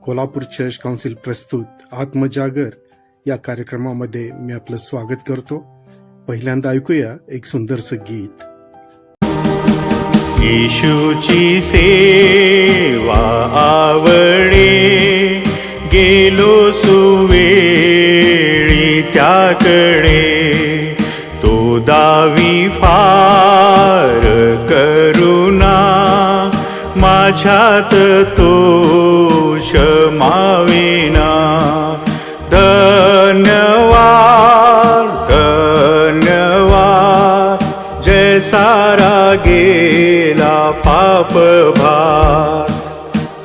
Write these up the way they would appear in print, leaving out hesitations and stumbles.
Kolhapur church council प्रस्तुत आत्मजागर या कार्यक्रमामध्ये मी आपलं स्वागत करतो. पहिल्यांदा ऐकूया एक सुंदरसं गीत. येशूची सेवा आवडे, गेलो सुवेळी त्याकडे, तो दावी फार करुणा, माझ्यात तो क्षमाविना. धन्यवाद धन्यवाद, जय सारा गेला पापभार.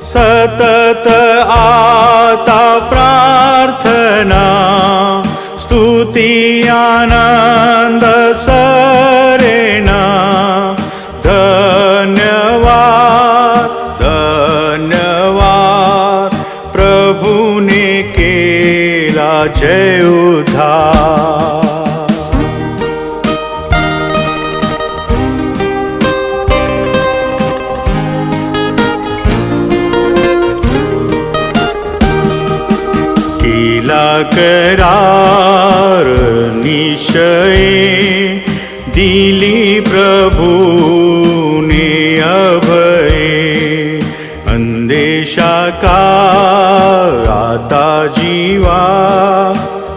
सतत आता प्रार्थना, स्तुती आनंद सरेना. धन्यवाद धन्यवाद, प्रभूने केला जय उद्धार. केला करार निश्चय, दिली प्रभूने अभय. अंदेशा का आता जीवा,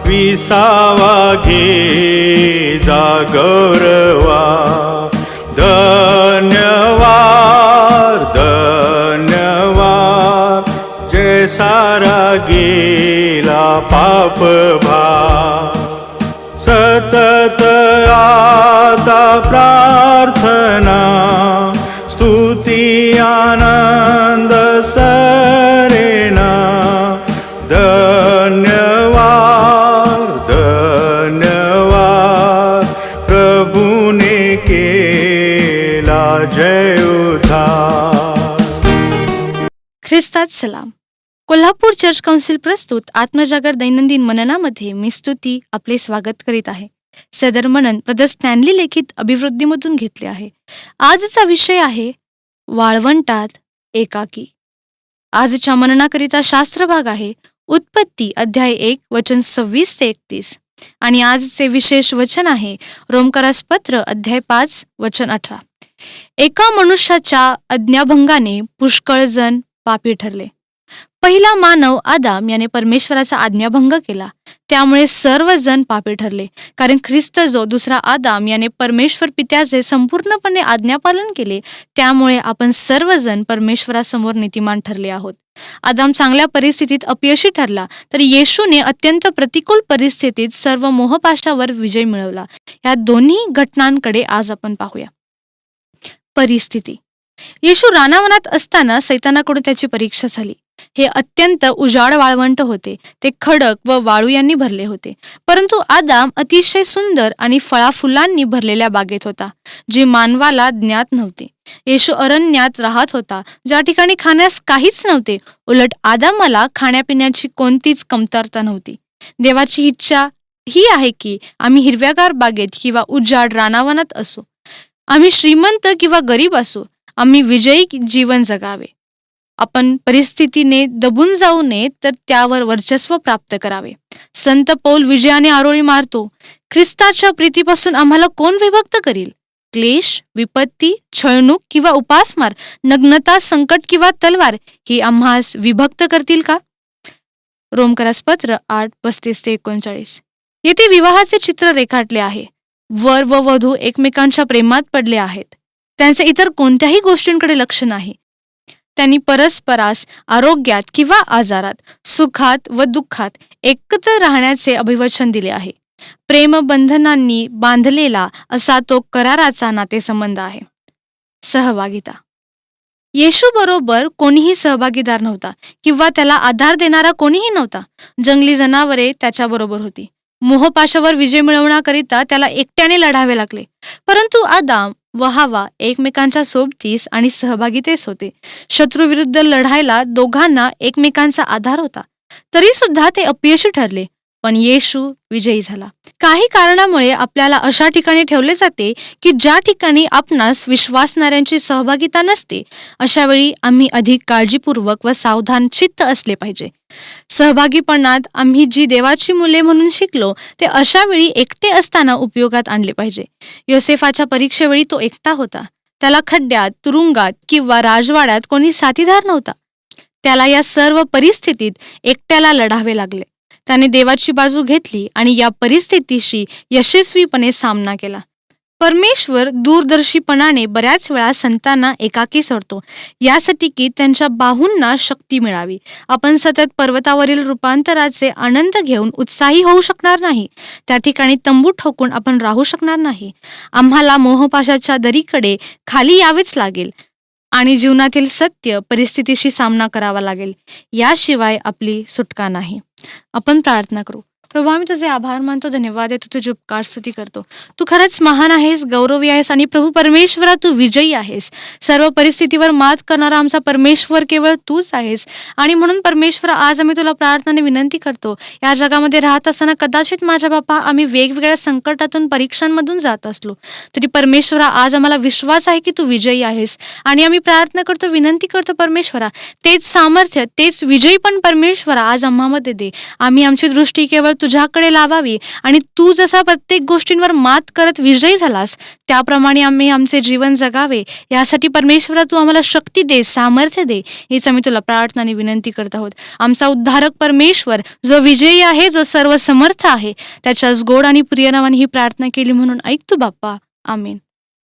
विसावा घे जागरवा. धन्यवाद धन्यवाद, जय सारा गेला पापभार. सतत आता प्रार्थना, स्तुती आनंद सरेना. धन्यवाद धन्यवाद, प्रभूने केला जय उद्धार. ख्रिस्तात सलाम. कोल्हापूर चर्च काउन्सिल प्रस्तुत आत्मजागर दैनंदिन मननामध्ये मी स्तुती आपले स्वागत करीत आहे. सदर मनन ब्रदर स्टॅनली लिखित अभिवृद्धीमधून घेतले आहे. आजचा विषय आहे वाळवंटात एकाकी. आजच्या मननाकरिता शास्त्र भाग आहे उत्पत्ती अध्याय 1 वचन 26 ते 31 आणि आजचे विशेष वचन आहे रोमकरास पत्र अध्याय 5 वचन 18. एका मनुष्याच्या आज्ञाभंगाने पुष्कळ जण पापी ठरले. पहिला मानव आदाम याने परमेश्वराचा आज्ञाभंग केला, त्यामुळे सर्वजण पापी ठरले. कारण ख्रिस्त जो दुसरा आदाम याने परमेश्वर पित्याचे संपूर्णपणे आज्ञापालन केले, त्यामुळे आपण सर्वजण परमेश्वरासमोर नीतिमान ठरले आहोत. आदाम चांगल्या परिस्थितीत अपयशी ठरला, तर येशूने अत्यंत प्रतिकूल परिस्थितीत सर्व मोहपाशावर विजय मिळवला. या दोन्ही घटनांकडे आज आपण पाहूया. परिस्थिती. येशू रानावनात असताना सैतानाकडून त्याची परीक्षा झाली. हे अत्यंत उजाड वाळवंट होते. ते खडक व वाळू यांनी भरले होते. परंतु आदाम अतिशय सुंदर आणि फळाफुलांनी भरलेल्या बागेत होता, जी मानवाला ज्ञात नव्हती. येशू अरण्यात राहत होता, ज्या ठिकाणी खाण्यास काहीच नव्हते. उलट आदामाला खाण्यापिण्याची कोणतीच कमतरता नव्हती. देवाची इच्छा ही आहे की आम्ही हिरव्यागार बागेत किंवा उजाड रानावनात असो, आम्ही श्रीमंत किंवा गरीब असो, आम्ही विजयी जीवन जगावे. आपण परिस्थितीने दबून जाऊ नये, तर त्यावर वर्चस्व प्राप्त करावे. संत पौल विजयाने आरोळी मारतो, ख्रिस्ताच्या प्रीतीपासून आम्हाला कोण विभक्त करील? क्लेश, विपत्ती, छळणूक किंवा उपासमार, नग्नता, संकट किंवा तलवार ही आम्हास विभक्त करतील का? रोमकरास पत्र 8:35-39. येथे विवाहाचे चित्र रेखाटले आहे. वर व वधू एकमेकांच्या प्रेमात पडले आहेत. त्यांचे इतर कोणत्याही गोष्टींकडे लक्ष नाही. त्यांनी परस्परास आरोग्यात किंवा आजारात, सुखात व दुःखात एकत्र राहण्याचे अभिवचन दिले आहे. प्रेमबंधनांनी बांधलेला असा तो कराराचा नातेसंबंध आहे. सहभागिता. येशू बरोबर कोणीही सहभागीदार नव्हता किंवा त्याला आधार देणारा कोणीही नव्हता. जंगली जनावरे त्याच्याबरोबर होती. मोहपाशावर विजय मिळवण्याकरिता त्याला एकट्याने लढावे लागले. परंतु आदाम व हवा एकमेकांच्या सोबतीस आणि सहभागीतेस होते. शत्रूविरुद्ध लढायला दोघांना एकमेकांचा आधार होता. तरी सुद्धा ते अपयशी ठरले. पण येशू विजयी झाला. काही कारणामुळे आपल्याला अशा ठिकाणी ठेवले जाते की ज्या ठिकाणी आपणास विश्वासणाऱ्यांची सहभागिता नसते. अशा वेळी आम्ही अधिक काळजीपूर्वक व सावधान चित्त असले पाहिजे. सहभागीपणात आम्ही जी देवाची मुले म्हणून शिकलो ते अशा वेळी एकटे असताना उपयोगात आणले पाहिजे. योसेफाच्या परीक्षेवेळी तो एकटा होता. त्याला खड्ड्यात, तुरुंगात किंवा राजवाड्यात कोणी साथीदार नव्हता. त्याला या सर्व परिस्थितीत एकट्याला लढावे लागले. त्याने देवाची बाजू घेतली आणि या परिस्थितीशी यशस्वीपणे सामना केला. परमेश्वर दूरदर्शीपणाने बऱ्याच वेळा संतांना एकाकी सोडतो, यासाठी की त्यांच्या बाहूंना शक्ती मिळावी. आपण सतत पर्वतावरील रूपांतराचे आनंद घेऊन उत्साही होऊ शकणार नाही. त्या ठिकाणी तंबू ठोकून आपण राहू शकणार नाही. आम्हाला मोहपाशाच्या दरीकडे खाली यावेच लागेल आणि जीवनातील सत्य परिस्थितीशी सामना करावा लागेल. याशिवाय आपली सुटका नाही. आपण प्रार्थना करू. प्रभू, आम्ही तुझे आभार मानतो, धन्यवाद देतो, तुझे उपकार स्तुती करतो. तू खरंच महान आहेस, गौरवी आहेस आणि प्रभू परमेश्वरा तू विजयी आहेस. सर्व परिस्थितीवर मात करणारा आमचा परमेश्वर केवळ तूच आहेस. आणि म्हणून परमेश्वर आज आम्ही तुला प्रार्थनाने विनंती करतो, या जगामध्ये राहत असताना कदाचित माझ्या बापा आम्ही वेगवेगळ्या संकटातून परीक्षांमधून जात असलो तरी परमेश्वरा आज आम्हाला विश्वास आहे की तू विजयी आहेस. आणि आम्ही प्रार्थना करतो, विनंती करतो परमेश्वरा, तेच सामर्थ्य, तेच विजयी पण परमेश्वरा आज आम्हामध्ये दे. आम्ही आमची दृष्टी केवळ तुझ्याकडे लावावी आणि तू जसा प्रत्येक गोष्टींवर मात करत विजयी झालास त्याप्रमाणे आम्ही आमचे जीवन जगावे. यासाठी परमेश्वरा तू आम्हाला शक्ती दे, सामर्थ्य दे. हीच आम्ही तुला प्रार्थनाने विनंती करत आहोत. आमचा उद्धारक परमेश्वर जो विजयी आहे, जो सर्व समर्थ आहे, त्याच्याच गोड आणि प्रिय नावाने ही प्रार्थना केली म्हणून ऐक तू बाप्पा. आमेन.